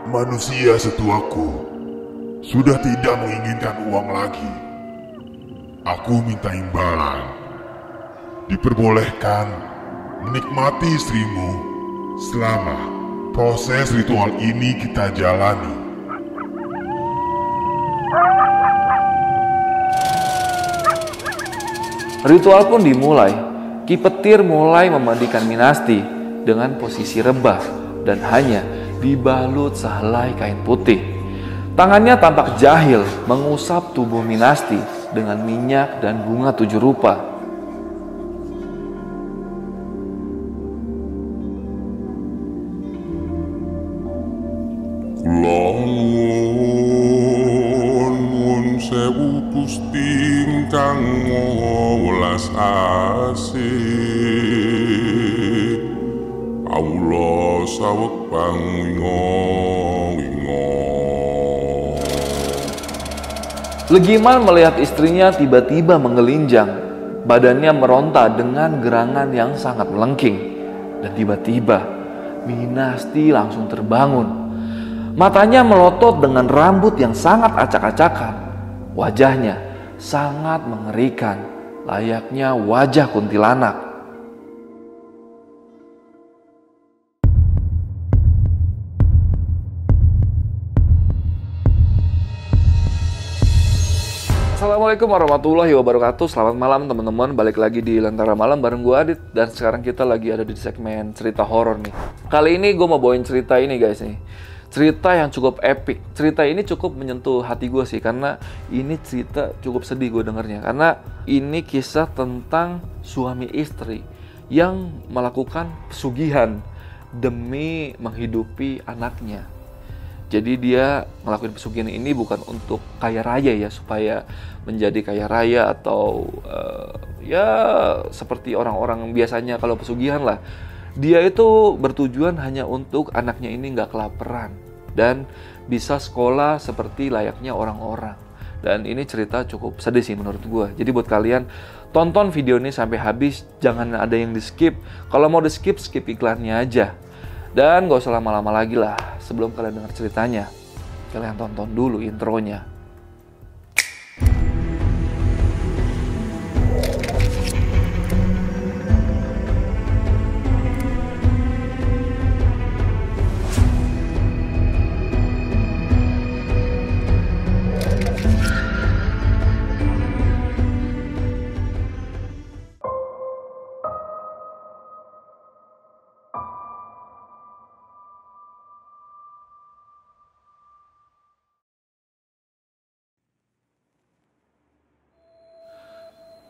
Manusia setuaku sudah tidak menginginkan uang lagi. Aku minta imbalan. Diperbolehkan menikmati istrimu selama proses ritual ini kita jalani. Ritual pun dimulai. Ki Petir mulai memandikan Minasti dengan posisi rebah dan hanya dibalut sehelai kain putih. Tangannya tampak jahil mengusap tubuh Minasti dengan minyak dan bunga 7 rupa. Nuwun sewu Gusti ingkang welas asih, kawula saweg pangwinga-winga. Legiman melihat istrinya tiba-tiba menggelinjang. Badannya meronta dengan gerangan yang sangat melengking. Dan tiba-tiba Minasti langsung terbangun. Matanya melotot dengan rambut yang sangat acak-acakan. Wajahnya sangat mengerikan, layaknya wajah kuntilanak. Assalamualaikum warahmatullahi wabarakatuh. Selamat malam teman-teman. Balik lagi di Lentera Malam bareng gue Adit. Dan sekarang kita lagi ada di segmen cerita horor nih. Kali ini gue mau bawain cerita ini guys nih. Cerita yang cukup epic. Cerita ini cukup menyentuh hati gue sih. Karena ini cerita cukup sedih gue dengarnya. Karena ini kisah tentang suami istri yang melakukan pesugihan demi menghidupi anaknya. Jadi dia ngelakuin pesugihan ini bukan untuk kaya raya ya, supaya menjadi kaya raya atau ya seperti orang-orang biasanya kalau pesugihan lah. Dia itu bertujuan hanya untuk anaknya ini nggak kelaparan dan bisa sekolah seperti layaknya orang-orang. Dan ini cerita cukup sedih sih menurut gue. Jadi buat kalian tonton video ini sampai habis, jangan ada yang di skip. Kalau mau di skip, skip iklannya aja. Dan gak usah lama-lama lagi lah, sebelum kalian dengar ceritanya, kalian tonton dulu intronya.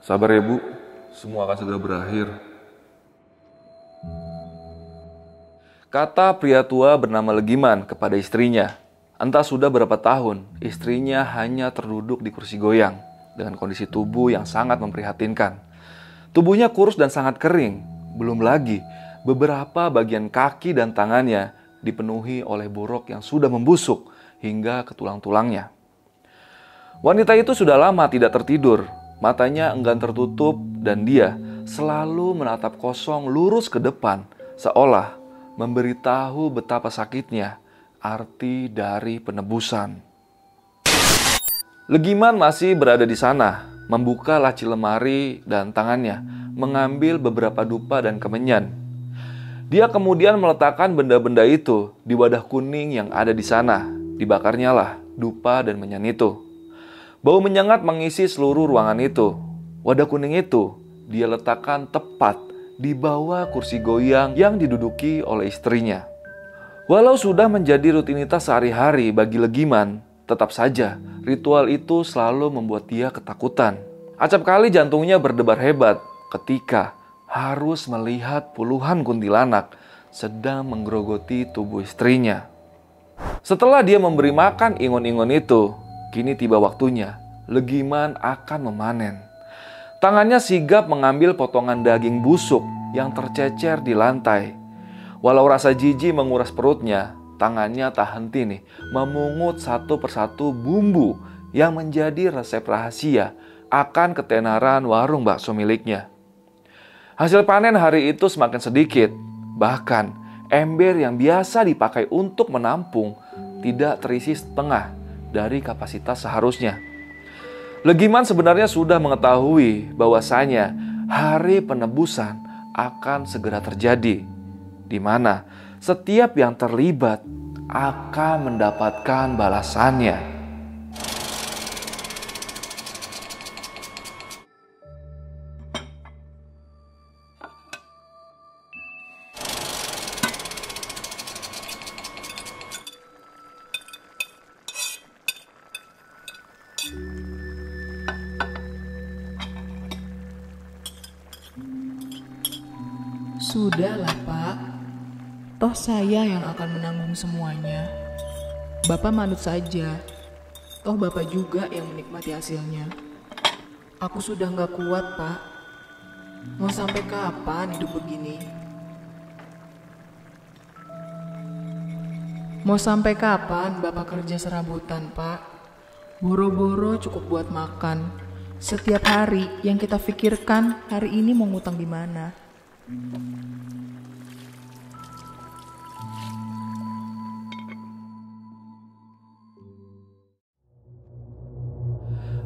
Sabar ya Bu, semua akan segera berakhir. Kata pria tua bernama Legiman kepada istrinya. Entah sudah berapa tahun, istrinya hanya terduduk di kursi goyang dengan kondisi tubuh yang sangat memprihatinkan. Tubuhnya kurus dan sangat kering. Belum lagi, beberapa bagian kaki dan tangannya dipenuhi oleh borok yang sudah membusuk hingga ke tulang-tulangnya. Wanita itu sudah lama tidak tertidur. Matanya enggan tertutup dan dia selalu menatap kosong lurus ke depan, seolah memberitahu betapa sakitnya arti dari penebusan. Legiman masih berada di sana, membuka laci lemari dan tangannya mengambil beberapa dupa dan kemenyan. Dia kemudian meletakkan benda-benda itu di wadah kuning yang ada di sana. Dibakarnya lah dupa dan menyan itu. Bau menyengat mengisi seluruh ruangan itu. Wadah kuning itu dia letakkan tepat di bawah kursi goyang yang diduduki oleh istrinya. Walau sudah menjadi rutinitas sehari-hari bagi Legiman, tetap saja ritual itu selalu membuat dia ketakutan. Acap kali jantungnya berdebar hebat ketika harus melihat puluhan kuntilanak sedang menggerogoti tubuh istrinya. Setelah dia memberi makan ingon-ingon itu, kini tiba waktunya Legiman akan memanen. Tangannya sigap mengambil potongan daging busuk yang tercecer di lantai. Walau rasa jijik menguras perutnya, tangannya tak henti nih memungut satu persatu bumbu yang menjadi resep rahasia akan ketenaran warung bakso miliknya. Hasil panen hari itu semakin sedikit. Bahkan ember yang biasa dipakai untuk menampung tidak terisi setengah dari kapasitas seharusnya. Legiman sebenarnya sudah mengetahui bahwasanya hari penebusan akan segera terjadi, di mana setiap yang terlibat akan mendapatkan balasannya. Sudahlah Pak, toh saya yang akan menanggung semuanya. Bapak manut saja, toh Bapak juga yang menikmati hasilnya. Aku sudah gak kuat Pak, mau sampai kapan hidup begini? Mau sampai kapan Bapak kerja serabutan Pak? Boro-boro cukup buat makan. Setiap hari yang kita pikirkan hari ini mau ngutang di mana?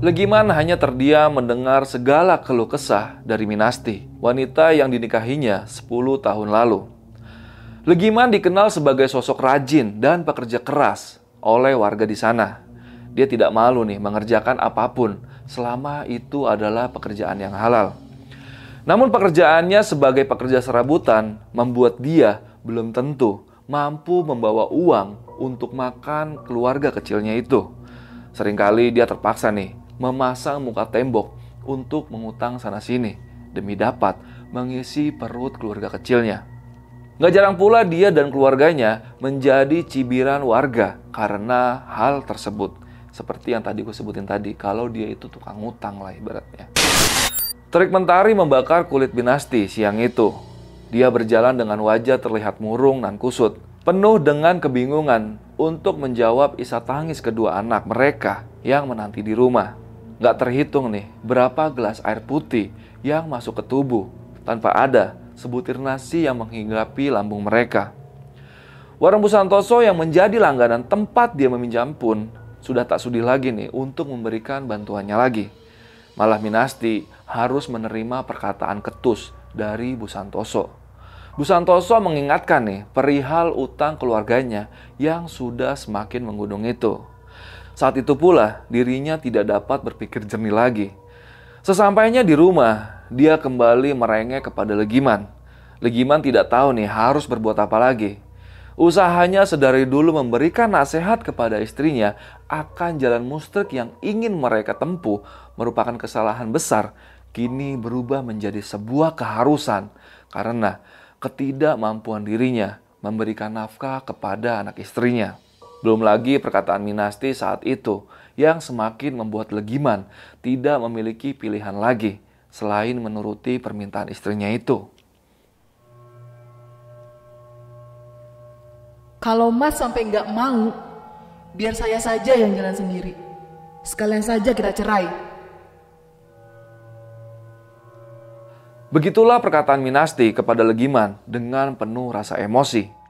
Legiman hanya terdiam mendengar segala keluh kesah dari Minasti, wanita yang dinikahinya 10 tahun lalu. Legiman dikenal sebagai sosok rajin dan pekerja keras oleh warga di sana. Dia tidak malu nih mengerjakan apapun selama itu adalah pekerjaan yang halal. Namun pekerjaannya sebagai pekerja serabutan membuat dia belum tentu mampu membawa uang untuk makan keluarga kecilnya itu. Seringkali dia terpaksa nih memasang muka tembok untuk mengutang sana-sini demi dapat mengisi perut keluarga kecilnya. Gak jarang pula dia dan keluarganya menjadi cibiran warga karena hal tersebut. Seperti yang tadi gue sebutin tadi, kalau dia itu tukang ngutang lah ibaratnya. Terik mentari membakar kulit Minasti siang itu. Dia berjalan dengan wajah terlihat murung dan kusut, penuh dengan kebingungan untuk menjawab isak tangis kedua anak mereka yang menanti di rumah. Gak terhitung nih berapa gelas air putih yang masuk ke tubuh tanpa ada sebutir nasi yang menghinggapi lambung mereka. Warung Bu Santoso yang menjadi langganan tempat dia meminjam pun sudah tak sudi lagi nih untuk memberikan bantuannya lagi. Malah Minasti harus menerima perkataan ketus dari Bu Santoso. Bu Santoso mengingatkan nih perihal utang keluarganya yang sudah semakin menggunung itu. Saat itu pula dirinya tidak dapat berpikir jernih lagi. Sesampainya di rumah, dia kembali merengek kepada Legiman. Legiman tidak tahu nih harus berbuat apa lagi. Usahanya sedari dulu memberikan nasihat kepada istrinya akan jalan mustrik yang ingin mereka tempuh merupakan kesalahan besar, kini berubah menjadi sebuah keharusan karena ketidakmampuan dirinya memberikan nafkah kepada anak istrinya. Belum lagi perkataan Minasti saat itu yang semakin membuat Legiman tidak memiliki pilihan lagi selain menuruti permintaan istrinya itu. Kalau Mas sampai nggak mau, biar saya saja yang jalan sendiri. Sekalian saja kita cerai. Begitulah perkataan Minasti kepada Legiman dengan penuh rasa emosi.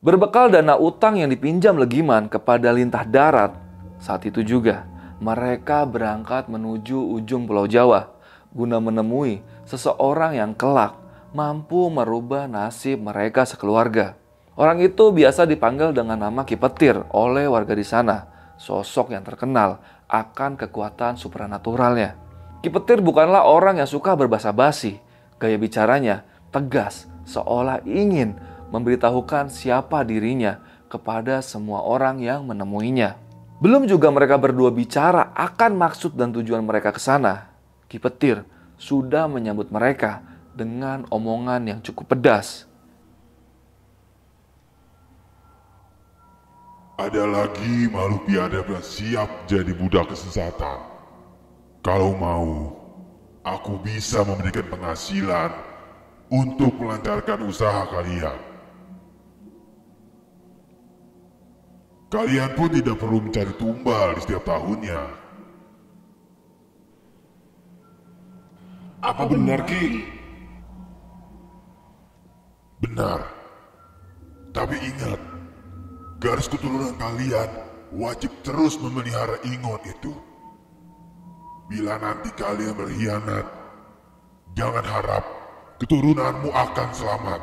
Berbekal dana utang yang dipinjam Legiman kepada Lintah Darat, saat itu juga mereka berangkat menuju ujung Pulau Jawa guna menemui seseorang yang kelak mampu merubah nasib mereka sekeluarga. Orang itu biasa dipanggil dengan nama Ki Petir oleh warga di sana, sosok yang terkenal akan kekuatan supranaturalnya. Ki Petir bukanlah orang yang suka berbasa-basi, gaya bicaranya tegas, seolah ingin memberitahukan siapa dirinya kepada semua orang yang menemuinya. Belum juga mereka berdua bicara akan maksud dan tujuan mereka ke sana, Ki Petir sudah menyambut mereka dengan omongan yang cukup pedas. Ada lagi makhluk biadab yang siap jadi budak kesesatan. Kalau mau, aku bisa memberikan penghasilan untuk melancarkan usaha kalian. Kalian pun tidak perlu mencari tumbal di setiap tahunnya. Apa benar, Ki? Benar. Tapi ingat, garis keturunan kalian wajib terus memelihara ingon itu. Bila nanti kalian berkhianat, jangan harap keturunanmu akan selamat.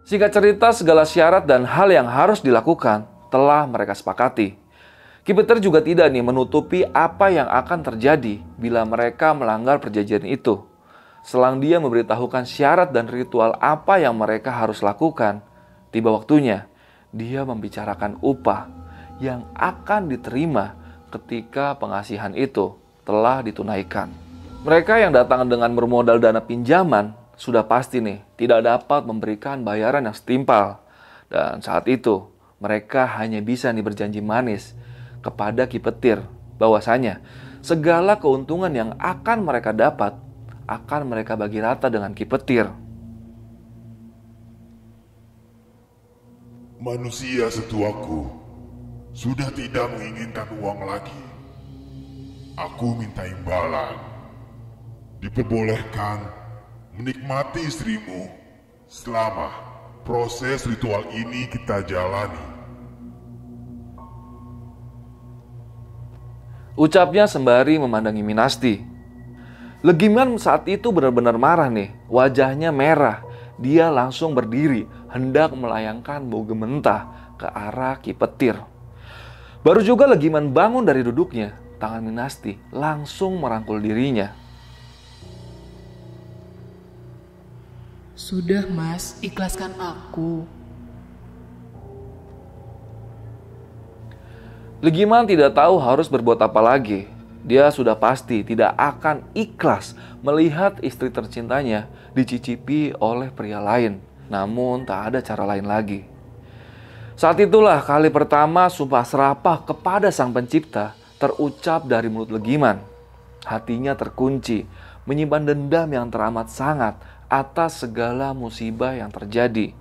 Singkat cerita, segala syarat dan hal yang harus dilakukan telah mereka sepakati. Ki Petir juga tidak menutupi apa yang akan terjadi bila mereka melanggar perjanjian itu. Selang dia memberitahukan syarat dan ritual apa yang mereka harus lakukan, tiba waktunya dia membicarakan upah yang akan diterima ketika pengasihan itu telah ditunaikan. Mereka yang datang dengan bermodal dana pinjaman sudah pasti tidak dapat memberikan bayaran yang setimpal. Dan saat itu mereka hanya bisa berjanji manis kepada Ki Petir bahwasanya segala keuntungan yang akan mereka dapat akan mereka bagi rata dengan Ki Petir. Manusia setuaku sudah tidak menginginkan uang lagi. Aku minta imbalan. Diperbolehkan menikmati istrimu selama proses ritual ini kita jalani. Ucapnya sembari memandangi Minasti. Legiman saat itu benar-benar marah wajahnya merah. Dia langsung berdiri, hendak melayangkan bau gementah ke arah Ki Petir. Baru juga Legiman bangun dari duduknya, tangan Minasti langsung merangkul dirinya. Sudah Mas, ikhlaskan aku. Legiman tidak tahu harus berbuat apa lagi. Dia sudah pasti tidak akan ikhlas melihat istri tercintanya dicicipi oleh pria lain. Namun tak ada cara lain lagi. Saat itulah kali pertama sumpah serapah kepada Sang Pencipta terucap dari mulut Legiman. Hatinya terkunci, menyimpan dendam yang teramat sangat atas segala musibah yang terjadi.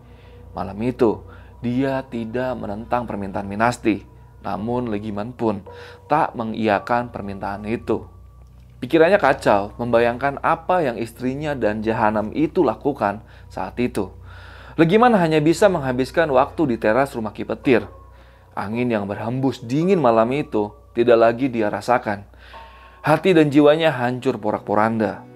Malam itu, dia tidak menentang permintaan Minasti. Namun Legiman pun tak mengiyakan permintaan itu. Pikirannya kacau, membayangkan apa yang istrinya dan jahanam itu lakukan saat itu. Legiman hanya bisa menghabiskan waktu di teras rumah Ki Petir. Angin yang berhembus dingin malam itu tidak lagi dia rasakan. Hati dan jiwanya hancur porak-poranda.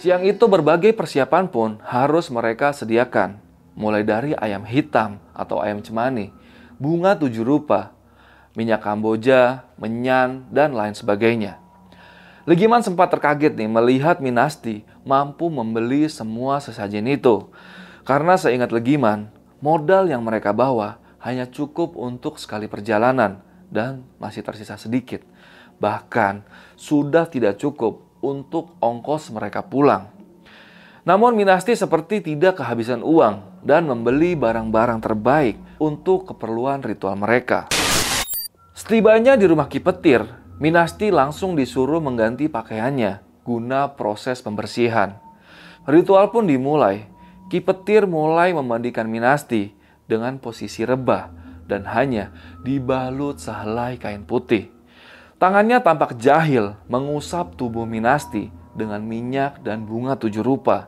Siang itu berbagai persiapan pun harus mereka sediakan. Mulai dari ayam hitam atau ayam cemani, bunga 7 rupa, minyak kamboja, menyan, dan lain sebagainya. Legiman sempat terkaget melihat Minasti mampu membeli semua sesajen itu. Karena seingat Legiman, modal yang mereka bawa hanya cukup untuk sekali perjalanan dan masih tersisa sedikit. Bahkan sudah tidak cukup untuk ongkos mereka pulang. Namun Minasti seperti tidak kehabisan uang dan membeli barang-barang terbaik untuk keperluan ritual mereka. Setibanya di rumah Ki Petir, Minasti langsung disuruh mengganti pakaiannya guna proses pembersihan. Ritual pun dimulai. Ki Petir mulai memandikan Minasti dengan posisi rebah dan hanya dibalut sehelai kain putih. Tangannya tampak jahil mengusap tubuh Minasti dengan minyak dan bunga 7 rupa.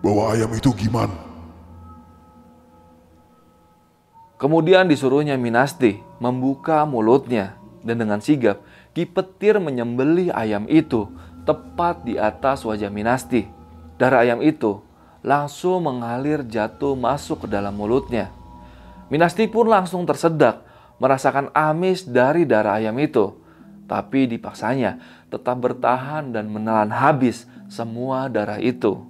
Bawa ayam itu gimana? Kemudian disuruhnya Minasti membuka mulutnya dan dengan sigap Ki Petir menyembelih ayam itu tepat di atas wajah Minasti. Darah ayam itu langsung mengalir jatuh masuk ke dalam mulutnya. Minasti pun langsung tersedak merasakan amis dari darah ayam itu. Tapi dipaksanya tetap bertahan dan menelan habis semua darah itu.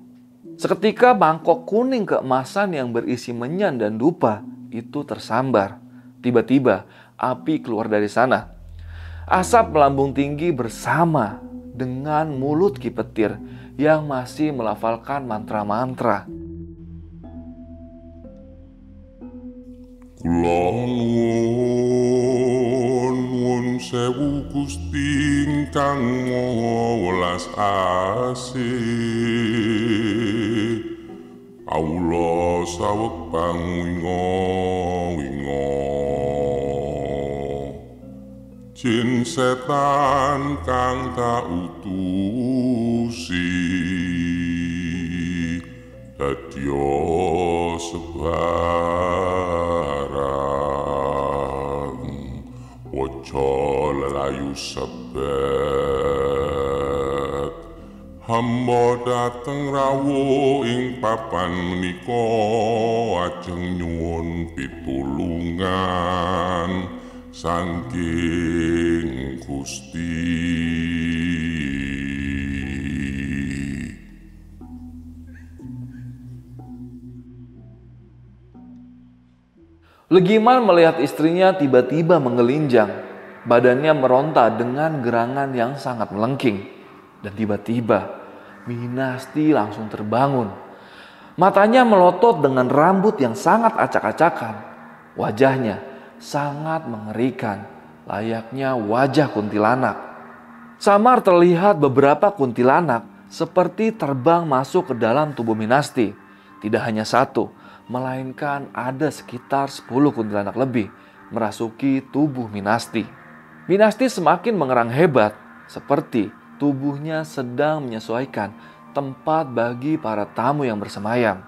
Seketika mangkok kuning keemasan yang berisi menyan dan dupa itu tersambar. Tiba-tiba api keluar dari sana. Asap melambung tinggi bersama dengan mulut Ki Petir yang masih melafalkan mantra-mantra. Kula nuwun sewu Gusti ingkang Maha welas asih. Kawula saweg pangwinga-winga. Jin setan kang tak utusi dadya sebarang waja lelayu sebet hamba dateng rawuh ing papan menika ajeng nyuwun pitulungan saking Gusti. Legiman melihat istrinya tiba-tiba menggelinjang. Badannya meronta dengan gerangan yang sangat melengking. Dan tiba-tiba Minasti langsung terbangun. Matanya melotot dengan rambut yang sangat acak-acakan. Wajahnya sangat mengerikan, layaknya wajah kuntilanak. Samar terlihat beberapa kuntilanak seperti terbang masuk ke dalam tubuh Minasti. Tidak hanya satu, melainkan ada sekitar 10 kuntilanak lebih merasuki tubuh Minasti. Minasti semakin mengerang hebat, seperti tubuhnya sedang menyesuaikan tempat bagi para tamu yang bersemayam.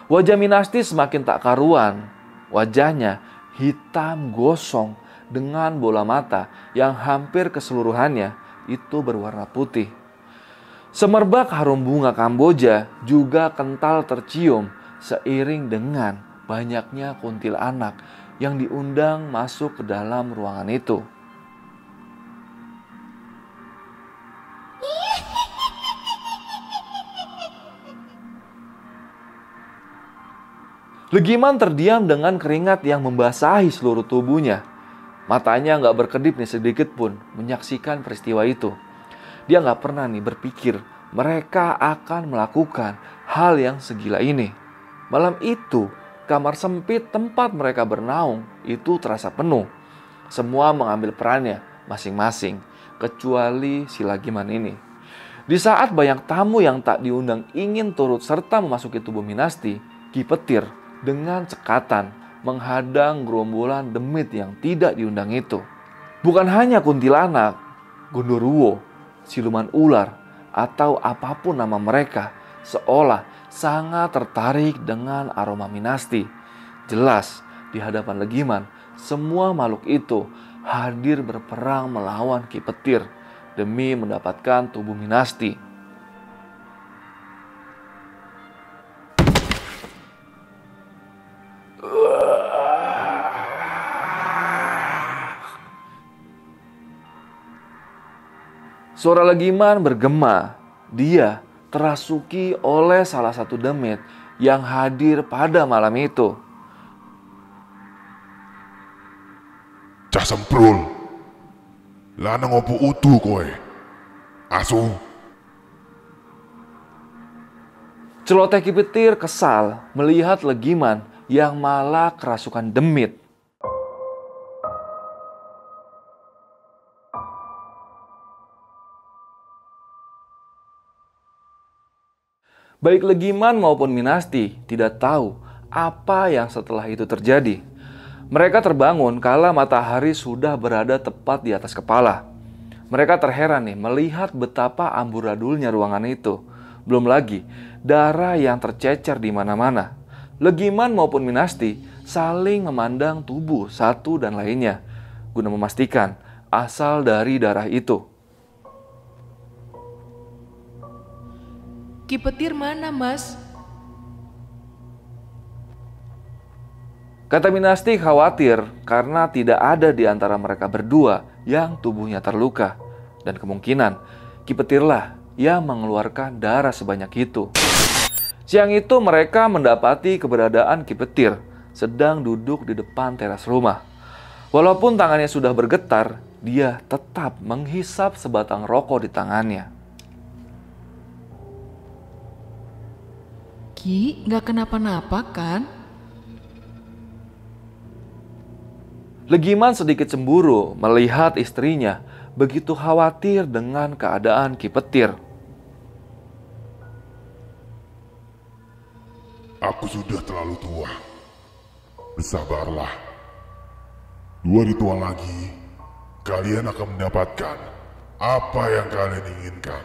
Wajah Minasti semakin tak karuan. Wajahnya hitam gosong dengan bola mata yang hampir keseluruhannya itu berwarna putih. Semerbak harum bunga Kamboja juga kental tercium seiring dengan banyaknya kuntilanak yang diundang masuk ke dalam ruangan itu. Legiman terdiam dengan keringat yang membasahi seluruh tubuhnya. Matanya nggak berkedip nih sedikit pun menyaksikan peristiwa itu. Dia nggak pernah nih berpikir mereka akan melakukan hal yang segila ini. Malam itu, kamar sempit tempat mereka bernaung itu terasa penuh. Semua mengambil perannya masing-masing, kecuali si Lagiman ini. Di saat banyak tamu yang tak diundang ingin turut serta memasuki tubuh Minasti, Ki Petir dengan cekatan menghadang gerombolan demit yang tidak diundang itu. Bukan hanya kuntilanak, gondoruo, siluman ular, atau apapun nama mereka, seolah sangat tertarik dengan aroma Minasti. Jelas di hadapan Legiman, semua makhluk itu hadir berperang melawan Ki Petir demi mendapatkan tubuh Minasti. Suara Legiman bergema. Dia terasuki oleh salah satu demit yang hadir pada malam itu. Cah semprul. Lanang opo utuh kowe? Asu. Celoteh Ki Petir kesal melihat Legiman yang malah kerasukan demit. Baik Legiman maupun Minasti tidak tahu apa yang setelah itu terjadi. Mereka terbangun kala matahari sudah berada tepat di atas kepala. Mereka terheran nih melihat betapa amburadulnya ruangan itu. Belum lagi darah yang tercecer di mana-mana. Legiman maupun Minasti saling memandang tubuh satu dan lainnya guna memastikan asal dari darah itu. Ki Petir mana, Mas? Kata Minasti khawatir karena tidak ada di antara mereka berdua yang tubuhnya terluka. Dan kemungkinan Ki Petirlah yang mengeluarkan darah sebanyak itu. Siang itu mereka mendapati keberadaan Ki Petir sedang duduk di depan teras rumah. Walaupun tangannya sudah bergetar, dia tetap menghisap sebatang rokok di tangannya. Ki, nggak kenapa-napa kan? Legiman sedikit cemburu melihat istrinya begitu khawatir dengan keadaan Ki Petir. Aku sudah terlalu tua. Bersabarlah. 2 ritual lagi, kalian akan mendapatkan apa yang kalian inginkan.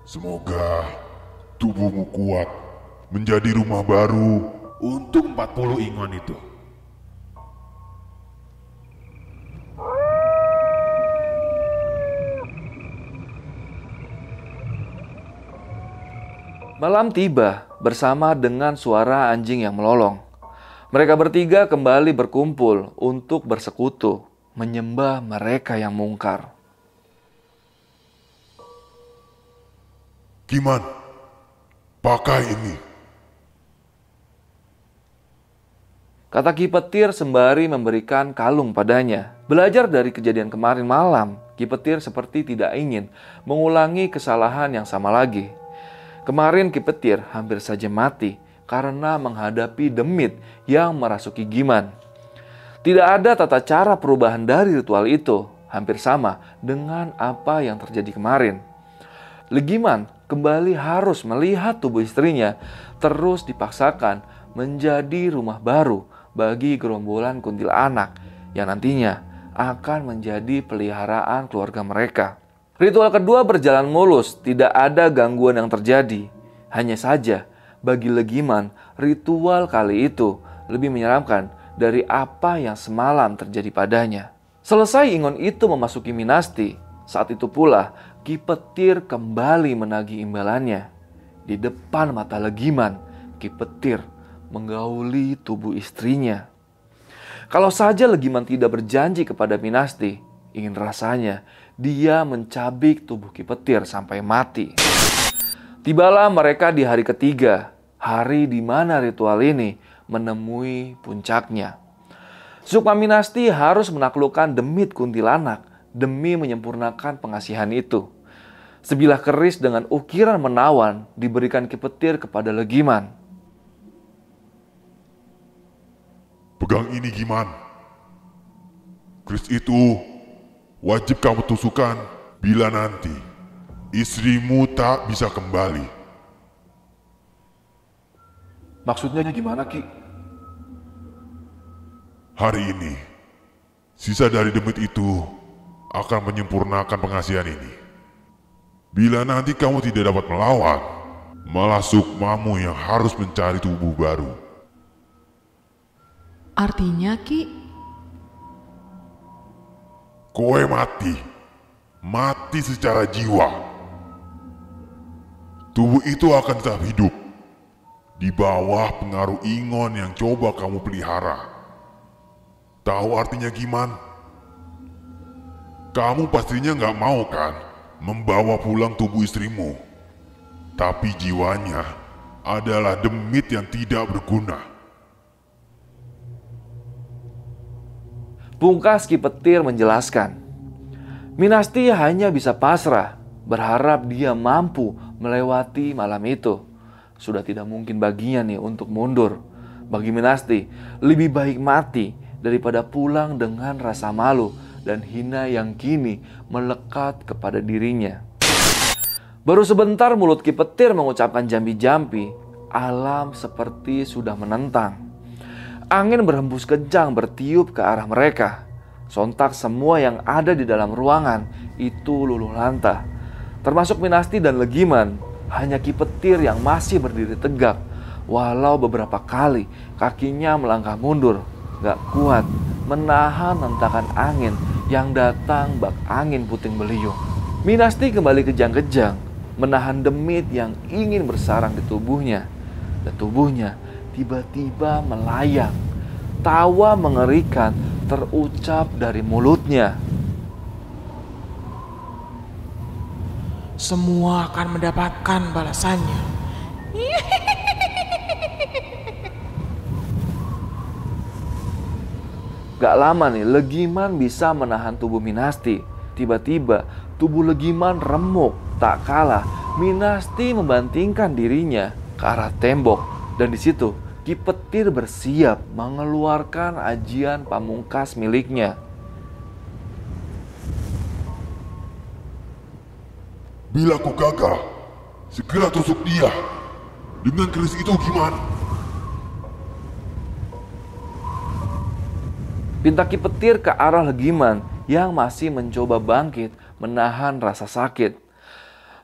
Semoga tubuhmu kuat menjadi rumah baru untuk 40 ingon itu. Malam tiba bersama dengan suara anjing yang melolong. Mereka bertiga kembali berkumpul untuk bersekutu, menyembah mereka yang mungkar. Giman, pakai ini. Kata Ki Petir sembari memberikan kalung padanya. Belajar dari kejadian kemarin malam, Ki Petir seperti tidak ingin mengulangi kesalahan yang sama lagi. Kemarin Ki Petir hampir saja mati karena menghadapi demit yang merasuki Giman. Tidak ada tata cara perubahan dari ritual itu, hampir sama dengan apa yang terjadi kemarin. Legiman kembali harus melihat tubuh istrinya terus dipaksakan menjadi rumah baru bagi gerombolan kuntilanak yang nantinya akan menjadi peliharaan keluarga mereka. Ritual kedua berjalan mulus, tidak ada gangguan yang terjadi. Hanya saja, bagi Legiman, ritual kali itu lebih menyeramkan dari apa yang semalam terjadi padanya. Selesai ingon itu memasuki Minasti, saat itu pula Ki Petir kembali menagih imbalannya. Di depan mata Legiman, Ki Petir menggauli tubuh istrinya. Kalau saja Legiman tidak berjanji kepada Minasti, ingin rasanya dia mencabik tubuh Ki Petir sampai mati. Tibalah mereka di hari ketiga, hari di mana ritual ini menemui puncaknya. Sukma Minasti harus menaklukkan demit kuntilanak demi menyempurnakan pengasihan itu. Sebilah keris dengan ukiran menawan diberikan Ki Petir kepada Legiman. Pegang ini, Giman. Keris itu wajib kamu tusukkan bila nanti istrimu tak bisa kembali. Maksudnya gimana, Ki? Hari ini, sisa dari demit itu akan menyempurnakan pengasihan ini. Bila nanti kamu tidak dapat melawan, malah Sukmamu yang harus mencari tubuh baru. Artinya, Ki? Kowe mati. Mati secara jiwa. Tubuh itu akan tetap hidup di bawah pengaruh ingon yang coba kamu pelihara. Tahu artinya Giman? Kamu pastinya nggak mau kan membawa pulang tubuh istrimu. Tapi jiwanya adalah demit yang tidak berguna. Pungkas Ki Petir menjelaskan, Minasti hanya bisa pasrah, berharap dia mampu melewati malam itu. Sudah tidak mungkin baginya nih untuk mundur. Bagi Minasti, lebih baik mati daripada pulang dengan rasa malu dan hina yang kini melekat kepada dirinya. Baru sebentar mulut Ki Petir mengucapkan jampi-jampi, alam seperti sudah menentang. Angin berhembus kencang bertiup ke arah mereka. Sontak semua yang ada di dalam ruangan itu luluh lantah. Termasuk Minasti dan Legiman. Hanya Ki Petir yang masih berdiri tegak. Walau beberapa kali kakinya melangkah mundur. Gak kuat menahan hentakan angin yang datang bak angin puting beliung. Minasti kembali kejang-kejang menahan demit yang ingin bersarang di tubuhnya. Dan tubuhnya tiba-tiba melayang. Tawa mengerikan terucap dari mulutnya. Semua akan mendapatkan balasannya. Gak lama nih, Legiman bisa menahan tubuh Minasti. Tiba-tiba tubuh Legiman remuk. Tak kalah, Minasti membantingkan dirinya ke arah tembok. Dan di situ Ki Petir bersiap mengeluarkan ajian pamungkas miliknya. Bila aku gagal, segera tusuk dia. Dengan keris itu gimana? Pinta Ki Petir ke arah Legiman yang masih mencoba bangkit menahan rasa sakit.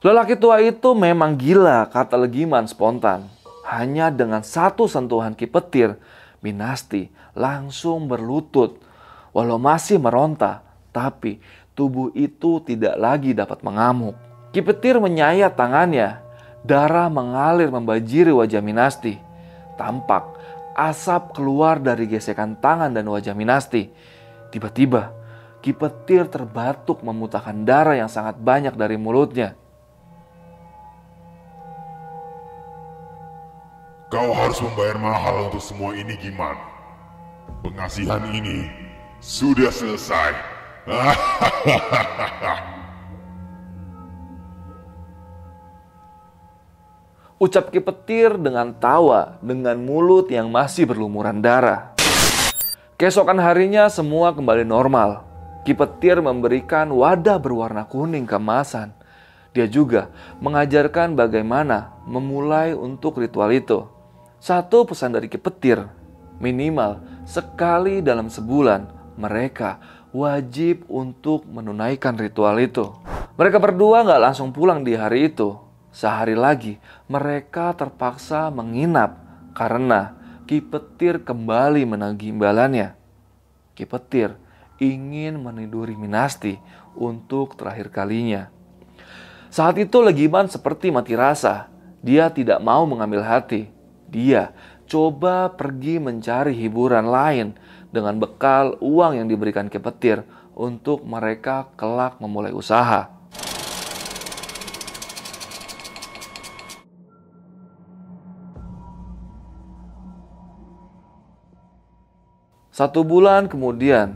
Lelaki tua itu memang gila, kata Legiman spontan. Hanya dengan satu sentuhan Ki Petir, Minasti langsung berlutut. Walau masih meronta, tapi tubuh itu tidak lagi dapat mengamuk. Ki Petir menyayat tangannya. Darah mengalir membanjiri wajah Minasti. Tampak asap keluar dari gesekan tangan dan wajah Minasti. Tiba-tiba, Ki Petir terbatuk memuntahkan darah yang sangat banyak dari mulutnya. Kau harus membayar mahal untuk semua ini, Giman. Pengasihan ini sudah selesai. Ucap Ki Petir dengan tawa, dengan mulut yang masih berlumuran darah. Keesokan harinya semua kembali normal. Ki Petir memberikan wadah berwarna kuning keemasan. Dia juga mengajarkan bagaimana memulai untuk ritual itu. Satu pesan dari Ki Petir, minimal sekali dalam sebulan mereka wajib untuk menunaikan ritual itu. Mereka berdua gak langsung pulang di hari itu. Sehari lagi mereka terpaksa menginap karena Ki Petir kembali menagih imbalannya. Ki Petir ingin meniduri Minasti untuk terakhir kalinya. Saat itu Legiman seperti mati rasa. Dia tidak mau mengambil hati. Dia coba pergi mencari hiburan lain dengan bekal uang yang diberikan Ki Petir untuk mereka kelak memulai usaha. Satu bulan kemudian,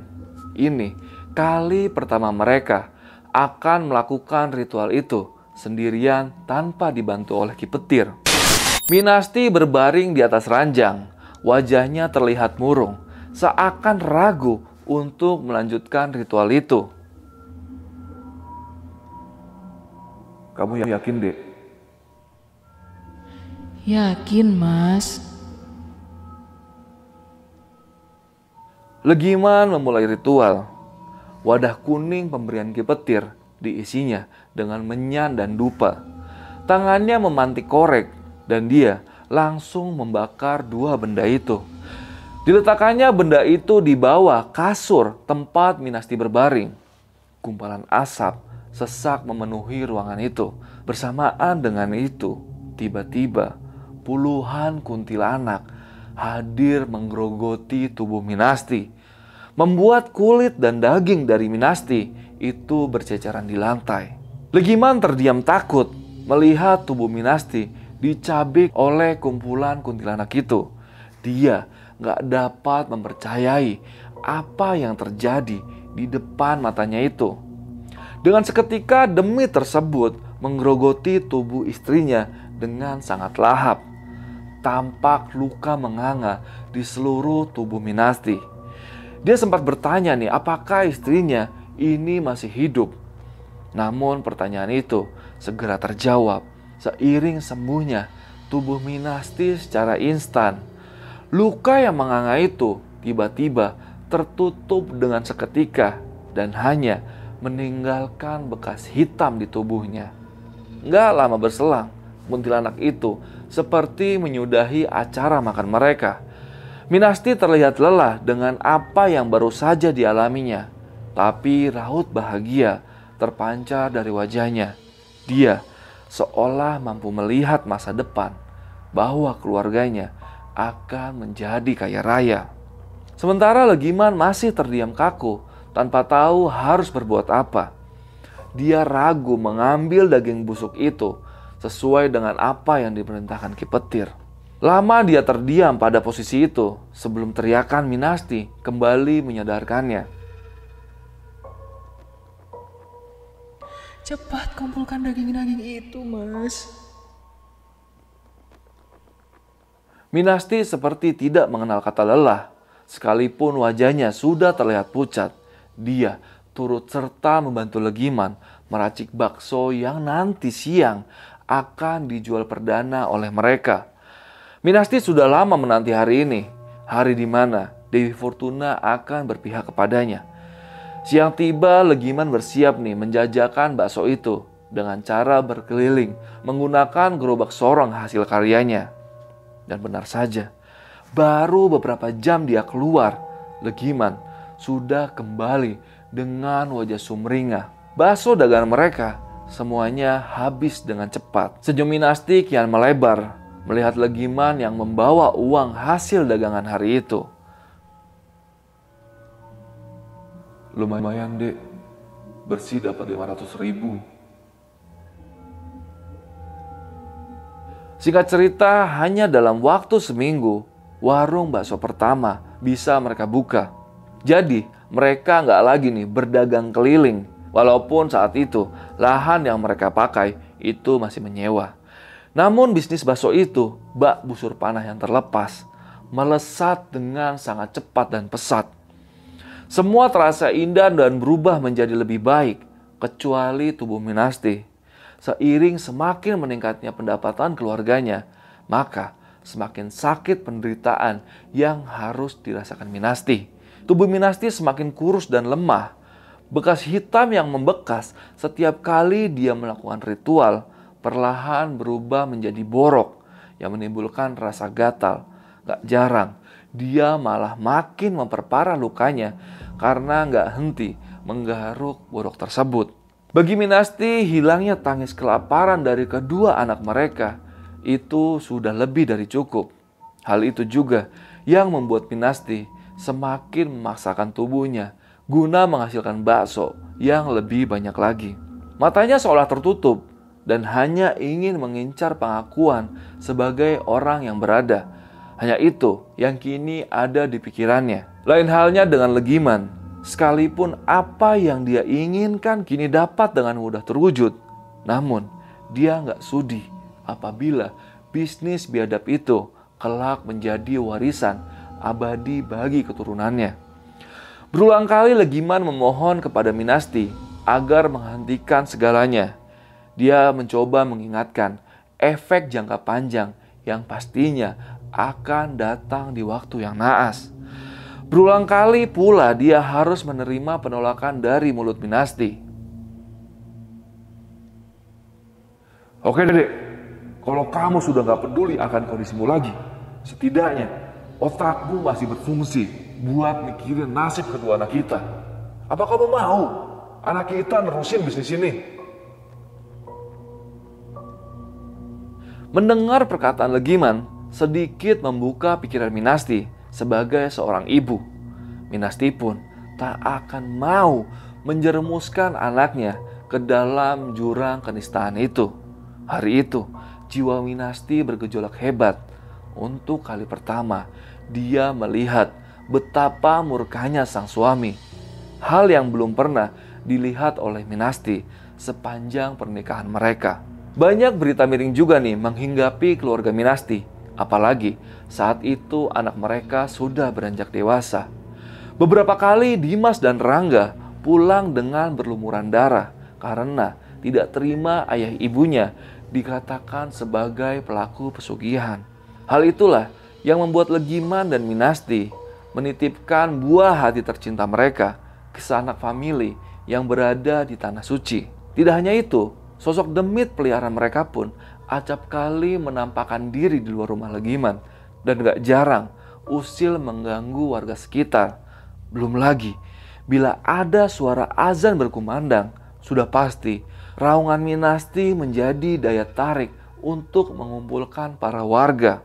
ini kali pertama mereka akan melakukan ritual itu sendirian tanpa dibantu oleh Ki Petir. Minasti berbaring di atas ranjang, wajahnya terlihat murung, seakan ragu untuk melanjutkan ritual itu. Kamu yakin, Dek? Yakin, Mas. Legiman memulai ritual. Wadah kuning pemberian Ki Petir diisinya dengan menyan dan dupa. Tangannya memantik korek dan dia langsung membakar dua benda itu. Diletakkannya benda itu di bawah kasur tempat Minasti berbaring. Gumpalan asap sesak memenuhi ruangan itu. Bersamaan dengan itu, tiba-tiba puluhan kuntilanak hadir menggerogoti tubuh Minasti, membuat kulit dan daging dari Minasti itu berceceran di lantai. Legiman terdiam takut melihat tubuh Minasti dicabik oleh kumpulan kuntilanak itu. Dia gak dapat mempercayai apa yang terjadi di depan matanya itu. Dengan seketika demit tersebut menggerogoti tubuh istrinya dengan sangat lahap. Tampak luka menganga di seluruh tubuh Minasti. Dia sempat bertanya nih, apakah istrinya ini masih hidup? Namun pertanyaan itu segera terjawab seiring sembuhnya tubuh Minasti secara instan. Luka yang menganga itu tiba-tiba tertutup dengan seketika dan hanya meninggalkan bekas hitam di tubuhnya. Nggak lama berselang, kuntilanak itu seperti menyudahi acara makan mereka. Minasti terlihat lelah dengan apa yang baru saja dialaminya, tapi raut bahagia terpancar dari wajahnya. Dia seolah mampu melihat masa depan, bahwa keluarganya akan menjadi kaya raya. Sementara Legiman masih terdiam kaku, tanpa tahu harus berbuat apa. Dia ragu mengambil daging busuk itu sesuai dengan apa yang diperintahkan Ki Petir. Lama dia terdiam pada posisi itu sebelum teriakan Minasti kembali menyadarkannya. Cepat kumpulkan daging-daging itu, Mas. Minasti seperti tidak mengenal kata lelah. Sekalipun wajahnya sudah terlihat pucat, dia turut serta membantu Legiman meracik bakso yang nanti siang akan dijual perdana oleh mereka. Minasti sudah lama menanti hari ini, hari di mana Dewi Fortuna akan berpihak kepadanya. Siang tiba, Legiman bersiap menjajakan bakso itu dengan cara berkeliling menggunakan gerobak sorong hasil karyanya. Dan benar saja, baru beberapa jam dia keluar, Legiman sudah kembali dengan wajah sumringah. Bakso dagangan mereka semuanya habis dengan cepat. Senyum Minasti kian melebar melihat Legiman yang membawa uang hasil dagangan hari itu. Lumayan, Dek. Bersih dapat 500.000. Singkat cerita, hanya dalam waktu seminggu, warung bakso pertama bisa mereka buka. Jadi, mereka nggak lagi berdagang keliling. Walaupun saat itu, lahan yang mereka pakai itu masih menyewa. Namun bisnis bakso itu, bak busur panah yang terlepas, melesat dengan sangat cepat dan pesat. Semua terasa indah dan berubah menjadi lebih baik, kecuali tubuh Minasti. Seiring semakin meningkatnya pendapatan keluarganya, maka semakin sakit penderitaan yang harus dirasakan Minasti. Tubuh Minasti semakin kurus dan lemah. Bekas hitam yang membekas setiap kali dia melakukan ritual perlahan berubah menjadi borok yang menimbulkan rasa gatal. Gak jarang, dia malah makin memperparah lukanya karena gak henti menggaruk borok tersebut. Bagi Minasti, hilangnya tangis kelaparan dari kedua anak mereka itu sudah lebih dari cukup. Hal itu juga yang membuat Minasti semakin memaksakan tubuhnya guna menghasilkan bakso yang lebih banyak lagi. Matanya seolah tertutup dan hanya ingin mengincar pengakuan sebagai orang yang berada. Hanya itu yang kini ada di pikirannya. Lain halnya dengan Legiman. Sekalipun apa yang dia inginkan kini dapat dengan mudah terwujud, namun dia nggak sudi apabila bisnis biadab itu kelak menjadi warisan abadi bagi keturunannya. Berulang kali Legiman memohon kepada Minasti agar menghentikan segalanya. Dia mencoba mengingatkan efek jangka panjang yang pastinya akan datang di waktu yang naas. Berulang kali pula dia harus menerima penolakan dari mulut Minasti. Oke, Dek. Kalau kamu sudah gak peduli akan kondisimu lagi, setidaknya otakmu masih berfungsi buat mikirin nasib kedua anak kita. Apa kamu mau anak kita nerusin bisnis ini? Mendengar perkataan Legiman sedikit membuka pikiran Minasti sebagai seorang ibu. Minasti pun tak akan mau menjerumuskan anaknya ke dalam jurang kenistaan itu. Hari itu, jiwa Minasti bergejolak hebat. Untuk kali pertama, dia melihat betapa murkanya sang suami. Hal yang belum pernah dilihat oleh Minasti sepanjang pernikahan mereka. Banyak berita miring juga menghinggapi keluarga Minasti. Apalagi saat itu anak mereka sudah beranjak dewasa. Beberapa kali Dimas dan Rangga pulang dengan berlumuran darah karena tidak terima ayah ibunya dikatakan sebagai pelaku pesugihan. Hal itulah yang membuat Legiman dan Minasti menitipkan buah hati tercinta mereka ke sanak famili yang berada di Tanah Suci. Tidak hanya itu, sosok demit peliharaan mereka pun acap kali menampakkan diri di luar rumah Legiman dan gak jarang usil mengganggu warga sekitar. Belum lagi, bila ada suara azan berkumandang, sudah pasti raungan Minasti menjadi daya tarik untuk mengumpulkan para warga.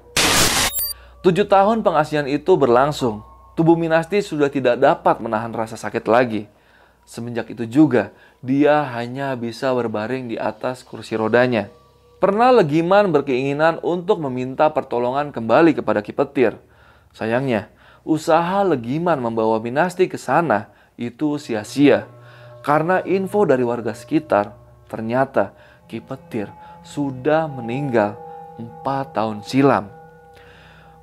7 tahun pengasihan itu berlangsung. Tubuh Minasti sudah tidak dapat menahan rasa sakit lagi. Semenjak itu juga, dia hanya bisa berbaring di atas kursi rodanya. Pernah Legiman berkeinginan untuk meminta pertolongan kembali kepada Ki Petir. Sayangnya, usaha Legiman membawa Minasti ke sana itu sia-sia. Karena info dari warga sekitar, ternyata Ki Petir sudah meninggal 4 tahun silam.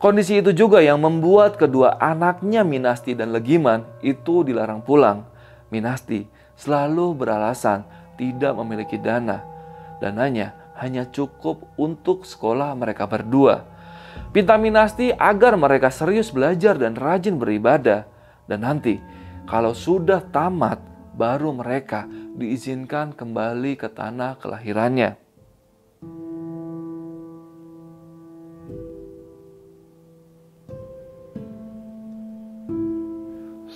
Kondisi itu juga yang membuat kedua anaknya Minasti dan Legiman itu dilarang pulang. Minasti selalu beralasan tidak memiliki dana. Dananya hanya cukup untuk sekolah mereka berdua. Pinta Minasti agar mereka serius belajar dan rajin beribadah. Dan nanti kalau sudah tamat, baru mereka diizinkan kembali ke tanah kelahirannya.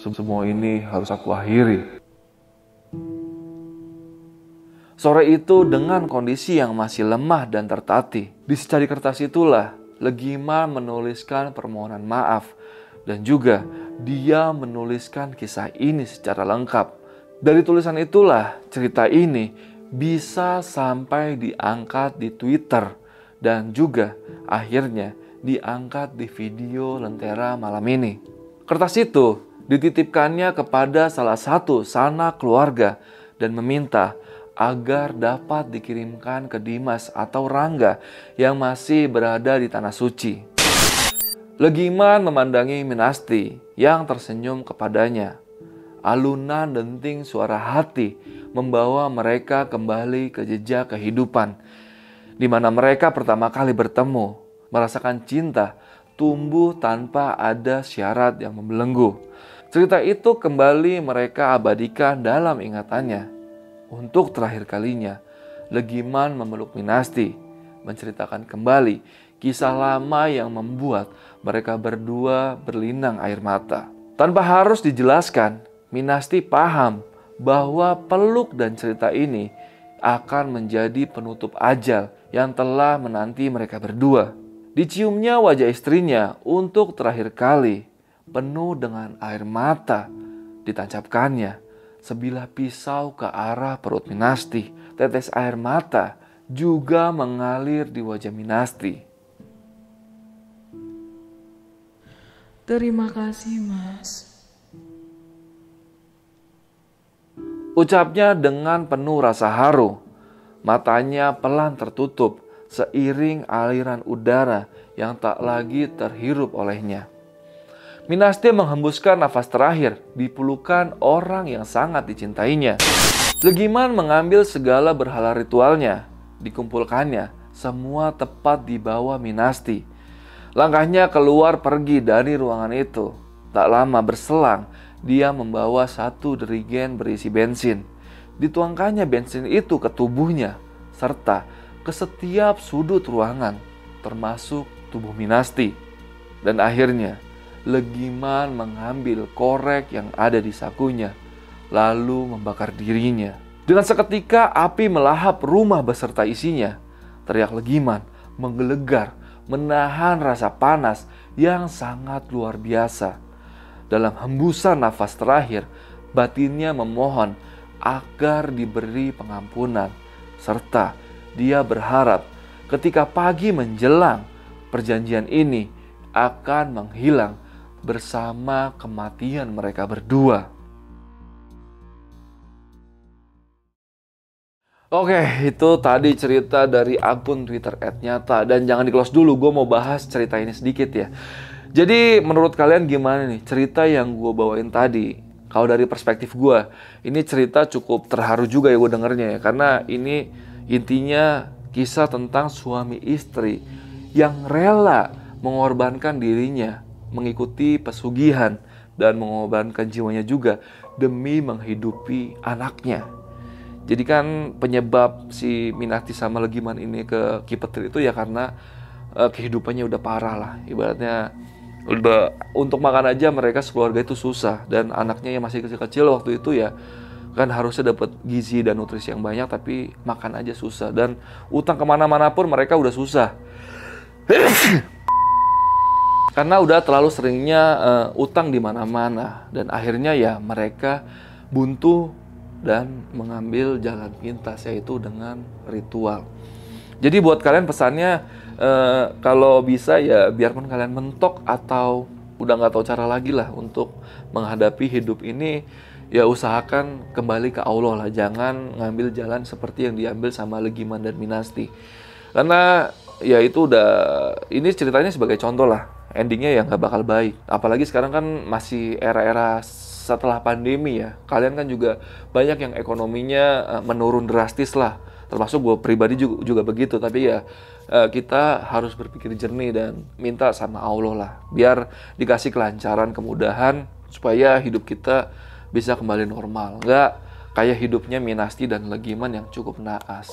Semua ini harus aku akhiri. Sore itu dengan kondisi yang masih lemah dan tertatih, di secari kertas itulah Legiman menuliskan permohonan maaf dan juga dia menuliskan kisah ini secara lengkap. Dari tulisan itulah cerita ini bisa sampai diangkat di Twitter dan juga akhirnya diangkat di video Lentera malam ini. Kertas itu dititipkannya kepada salah satu sanak keluarga dan meminta agar dapat dikirimkan ke Dimas atau Rangga yang masih berada di Tanah Suci. Legiman memandangi Minasti yang tersenyum kepadanya. Alunan denting suara hati membawa mereka kembali ke jejak kehidupan, di mana mereka pertama kali bertemu, merasakan cinta tumbuh tanpa ada syarat yang membelenggu. Cerita itu kembali mereka abadikan dalam ingatannya. Untuk terakhir kalinya, Legiman memeluk Minasti, menceritakan kembali kisah lama yang membuat mereka berdua berlinang air mata. Tanpa harus dijelaskan, Minasti paham bahwa peluk dan cerita ini akan menjadi penutup ajal yang telah menanti mereka berdua. Diciumnya wajah istrinya untuk terakhir kali. Penuh dengan air mata, ditancapkannya sebilah pisau ke arah perut Minasti. Tetes air mata juga mengalir di wajah Minasti. Terima kasih, Mas. Ucapnya dengan penuh rasa haru. Matanya pelan tertutup seiring aliran udara yang tak lagi terhirup olehnya. Minasti menghembuskan nafas terakhir di pelukan orang yang sangat dicintainya. Legiman mengambil segala berhala ritualnya, dikumpulkannya, semua tepat di bawah Minasti. Langkahnya keluar pergi dari ruangan itu. Tak lama berselang, dia membawa satu derigen berisi bensin. Dituangkannya bensin itu ke tubuhnya, serta ke setiap sudut ruangan, termasuk tubuh Minasti. Dan akhirnya, Legiman mengambil korek yang ada di sakunya, lalu membakar dirinya. Dengan seketika api melahap rumah beserta isinya. Teriak Legiman menggelegar, menahan rasa panas yang sangat luar biasa. Dalam hembusan nafas terakhir, batinnya memohon agar diberi pengampunan, serta dia berharap ketika pagi menjelang, perjanjian ini akan menghilang bersama kematian mereka berdua. Oke, itu tadi cerita dari akun Twitter @nyata. Dan jangan di-close dulu, gue mau bahas cerita ini sedikit ya. Jadi menurut kalian gimana nih cerita yang gue bawain tadi? Kalau dari perspektif gue, ini cerita cukup terharu juga ya gue dengernya ya. Karena ini intinya kisah tentang suami istri yang rela mengorbankan dirinya, mengikuti pesugihan, dan mengorbankan jiwanya juga demi menghidupi anaknya. Jadi kan penyebab si Minasti sama Legiman ini ke Kipetir itu ya karena kehidupannya udah parah lah. Ibaratnya udah untuk makan aja mereka sekeluarga itu susah. Dan anaknya yang masih kecil-kecil waktu itu ya kan harusnya dapat gizi dan nutrisi yang banyak, tapi makan aja susah. Dan utang kemana-mana pun mereka udah susah. Karena udah terlalu seringnya utang di mana-mana, dan akhirnya ya mereka buntu dan mengambil jalan pintas, yaitu dengan ritual. Jadi buat kalian pesannya kalau bisa ya biarpun kalian mentok atau udah nggak tahu cara lagi lah untuk menghadapi hidup ini, ya usahakan kembali ke Allah lah, jangan ngambil jalan seperti yang diambil sama Legiman dan Minasti. Karena ya itu udah, ini ceritanya sebagai contoh lah. endingnya ya nggak bakal baik. Apalagi sekarang kan masih era-era setelah pandemi ya. Kalian kan juga banyak yang ekonominya menurun drastis lah. Termasuk gue pribadi juga begitu. Tapi ya kita harus berpikir jernih dan minta sama Allah lah. Biar dikasih kelancaran, kemudahan supaya hidup kita bisa kembali normal. Nggak kayak hidupnya Minasti dan Legiman yang cukup naas.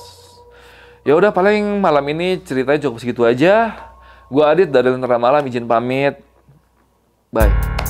Ya udah, paling malam ini ceritanya cukup segitu aja. Gua Adit dari Lentera Malam izin pamit. Bye.